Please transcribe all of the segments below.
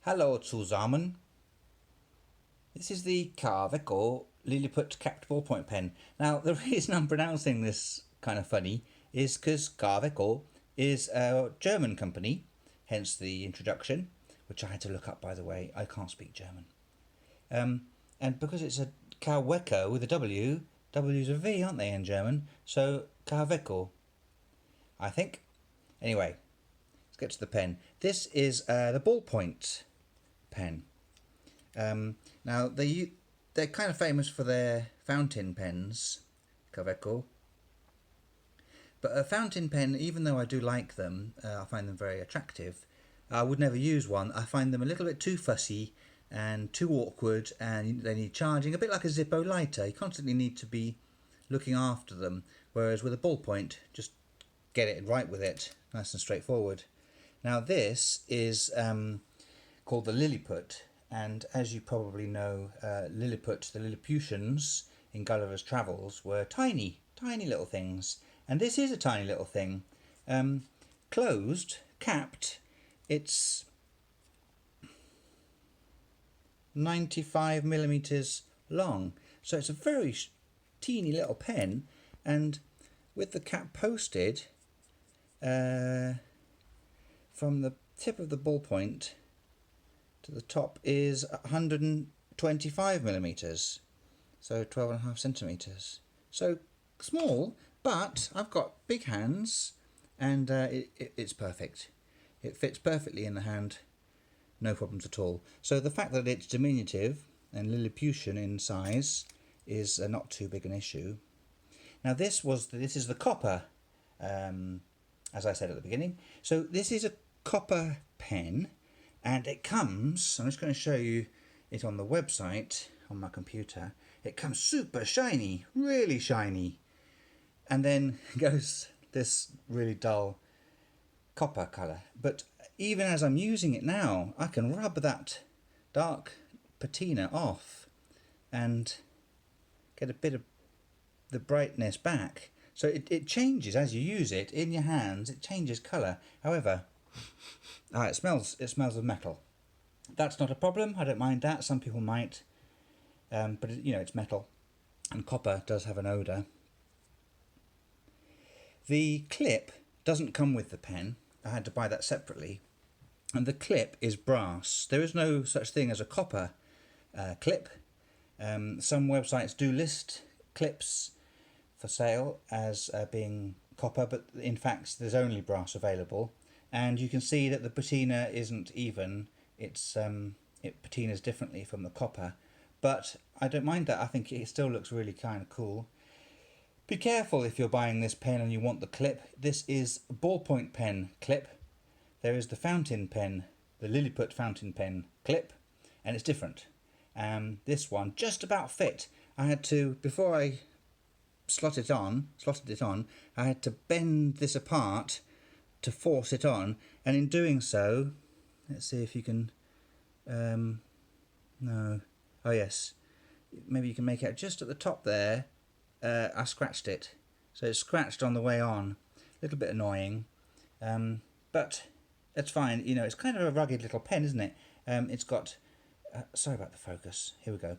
Hallo zusammen. This is the Kaweco Liliput capped ballpoint pen. Now, the reason I'm pronouncing this kind of funny is because Kaweco is a German company, hence the introduction, which I had to look up, by the way. I can't speak German. And because it's a Kaweco with a W, W's a V, aren't they, in German? So, Kaweco, I think. Anyway, let's get to the pen. This is the ballpoint pen. Now they're kind of famous for their fountain pens, Kaweco. But a fountain pen, even though I do like them, I find them very attractive. I would never use one. I find them a little bit too fussy and too awkward, and they need charging. A bit like a Zippo lighter. You constantly need to be looking after them. Whereas with a ballpoint, just get it right with it, nice and straightforward. Now this is called the Liliput. And as you probably know, Lilliput, the Lilliputians in Gulliver's Travels were tiny, tiny little things. And this is a tiny little thing. Closed, capped, it's 95 millimeters long. So it's a very teeny little pen. And with the cap posted, from the tip of the ballpoint to the top is 125 millimeters, so 12.5 centimeters. So small, but I've got big hands, and it's perfect. It fits perfectly in the hand, no problems at all. So the fact that it's diminutive and Lilliputian in size is not too big an issue. Now this is the copper, as I said at the beginning. So this is a copper pen. And it comes, I'm just going to show you it on the website on my computer. It comes super shiny, really shiny. And then goes this really dull copper colour. But even as I'm using it now, I can rub that dark patina off and get a bit of the brightness back. So it changes as you use it in your hands, it changes colour. However, it smells of metal. That's not a problem. I don't mind that. Some people might, but it's metal, and copper does have an odour. The clip doesn't come with the pen. I had to buy that separately, and the clip is brass. There is no such thing as a copper clip. Some websites do list clips for sale as being copper, but in fact there's only brass available. And you can see that the patina isn't even. It patinas differently from the copper, but I don't mind that. I think it still looks really kind of cool. Be careful if you're buying this pen and you want the clip. This is a ballpoint pen clip. There is the fountain pen, the Lilliput fountain pen clip, and it's different. This one just about fit. I had to, before I slotted it on, I had to bend this apart to force it on, and in doing so, let's see if you can, no, oh yes, maybe you can make out just at the top there. I scratched it, so it's scratched on the way on, a little bit annoying, but it's fine. It's kind of a rugged little pen, isn't it? It's got, sorry about the focus, here we go,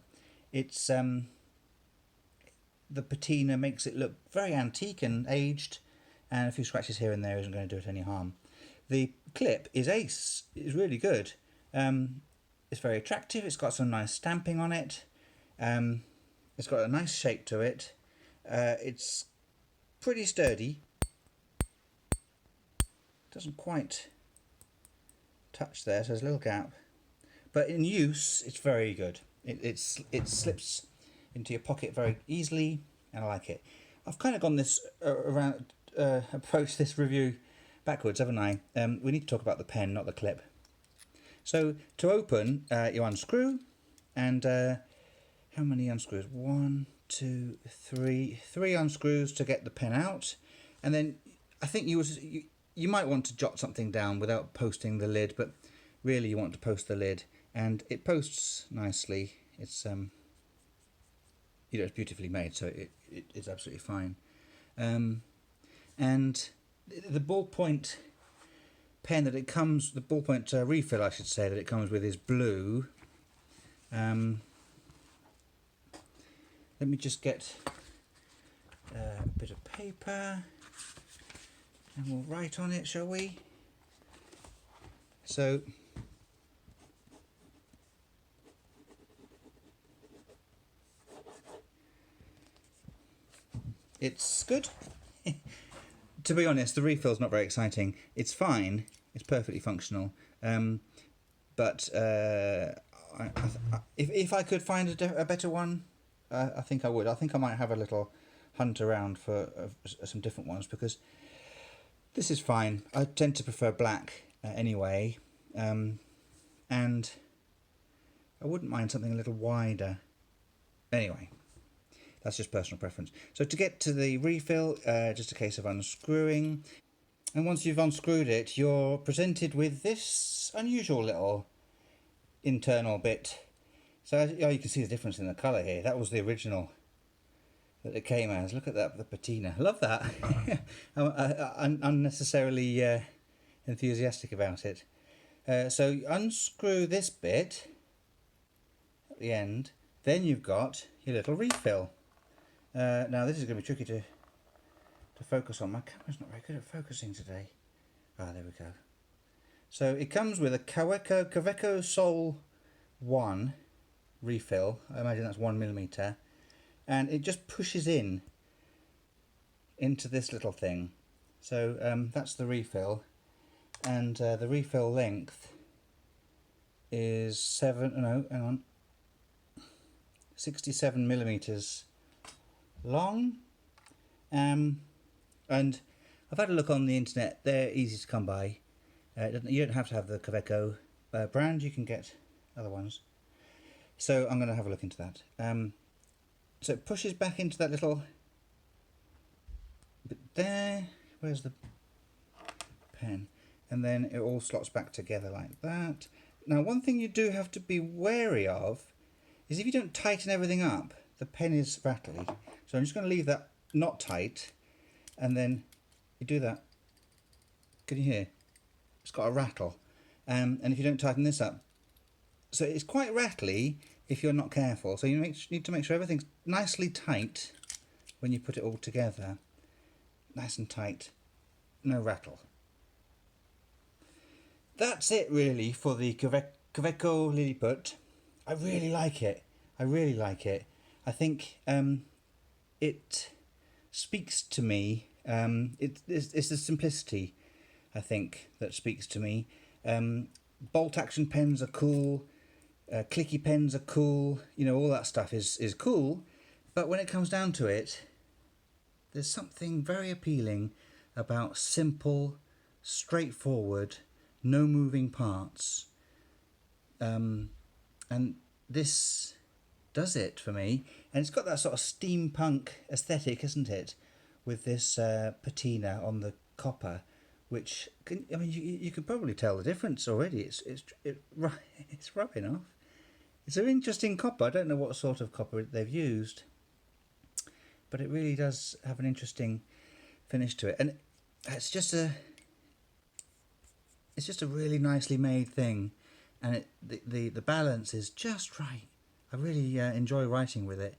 it's the patina makes it look very antique and aged, and a few scratches here and there isn't going to do it any harm. The clip is ace. It's really good. It's very attractive. It's got some nice stamping on it. It's got a nice shape to it. It's pretty sturdy. Doesn't quite touch there, so there's a little gap. But in use, it's very good. It slips into your pocket very easily, and I like it. I've kind of gone this approach this review backwards, haven't I? We need to talk about the pen, not the clip. So to open, you unscrew, and how many unscrews? 1, 2, 3. 3 unscrews to get the pen out, and then I think you might want to jot something down without posting the lid, but really you want to post the lid, and it posts nicely. It's it's beautifully made, so it's absolutely fine. And the ballpoint pen that it comes, the ballpoint refill I should say, that it comes with is blue. Let me just get a bit of paper and we'll write on it, shall we? So it's good. To be honest, the refill's not very exciting. It's fine. It's perfectly functional. But if I could find a better one, I think I would. I think I might have a little hunt around for some different ones, because this is fine. I tend to prefer black anyway, and I wouldn't mind something a little wider. Anyway, that's just personal preference. So to get to the refill, just a case of unscrewing. And once you've unscrewed it, you're presented with this unusual little internal bit. So you can see the difference in the colour here. That was the original that it came as. Look at that, the patina. I love that. I'm unnecessarily enthusiastic about it. So you unscrew this bit at the end, then you've got your little refill. Now this is going to be tricky to focus on. My camera's not very good at focusing today. Ah, there we go. So it comes with a Kaweco Sol 1 refill. I imagine that's 1mm, and it just pushes into this little thing. So that's the refill, and the refill length is 67mm long. And I've had a look on the internet. They're easy to come by. You don't have to have the Kaweco brand. You can get other ones. So I'm going to have a look into that. So it pushes back into that little bit there. Where's the pen? And then it all slots back together like that. Now, one thing you do have to be wary of is if you don't tighten everything up, the pen is rattly. So I'm just going to leave that not tight, and then you do that. Can you hear? It's got a rattle. And if you don't tighten this up, so it's quite rattly if you're not careful. So you need to make sure everything's nicely tight when you put it all together. Nice and tight, no rattle. That's it really for the Kaweco Liliput. I really like it. I really like it. I think it speaks to me. It's the simplicity, I think, that speaks to me. Bolt action pens are cool. Clicky pens are cool. You know, all that stuff is cool. But when it comes down to it, there's something very appealing about simple, straightforward, no moving parts. And this does it for me. And it's got that sort of steampunk aesthetic, isn't it? With this patina on the copper, which you can probably tell the difference already. It's rubbing off. It's an interesting copper. I don't know what sort of copper they've used, but it really does have an interesting finish to it, and it's just a really nicely made thing, and the balance is just right. I really enjoy writing with it.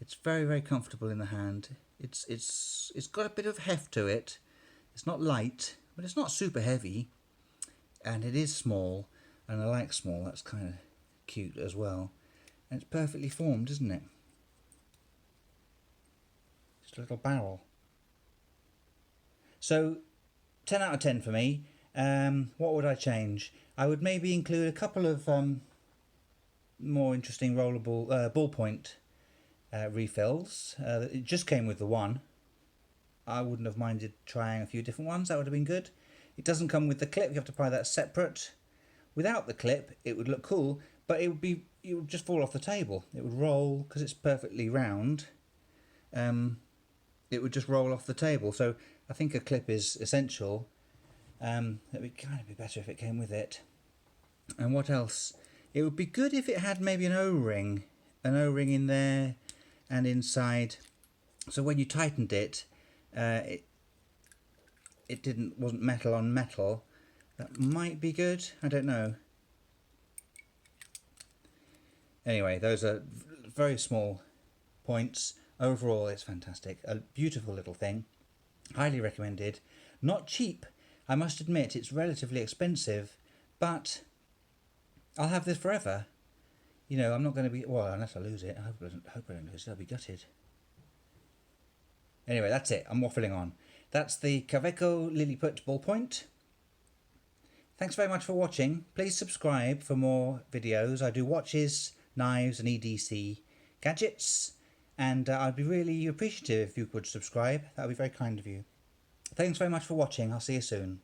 It's very, very comfortable in the hand. It's got a bit of heft to it. It's not light, but it's not super heavy, and it is small, and I like small. That's kind of cute as well, and it's perfectly formed, isn't it? Just a little barrel. So 10 out of 10 for me. What would I change? I would maybe include a couple of more interesting rollable ballpoint refills. It just came with the one. I wouldn't have minded trying a few different ones. That would have been good. It doesn't come with the clip. You have to buy that separate. Without the clip, it would look cool, but it would just fall off the table. It would roll because it's perfectly round. It would just roll off the table. So I think a clip is essential. It would kind of be better if it came with it. And what else? It would be good if it had maybe an O-ring in there and inside. So when you tightened it, it wasn't metal on metal. That might be good. I don't know. Anyway, those are very small points. Overall, it's fantastic. A beautiful little thing. Highly recommended. Not cheap. I must admit, it's relatively expensive, but I'll have this forever. You know, I'm not going to be... Well, unless I lose it. I hope I don't lose it. I'll be gutted. Anyway, that's it. I'm waffling on. That's the Kaweco Liliput ballpoint. Thanks very much for watching. Please subscribe for more videos. I do watches, knives and EDC gadgets. And I'd be really appreciative if you could subscribe. That would be very kind of you. Thanks very much for watching. I'll see you soon.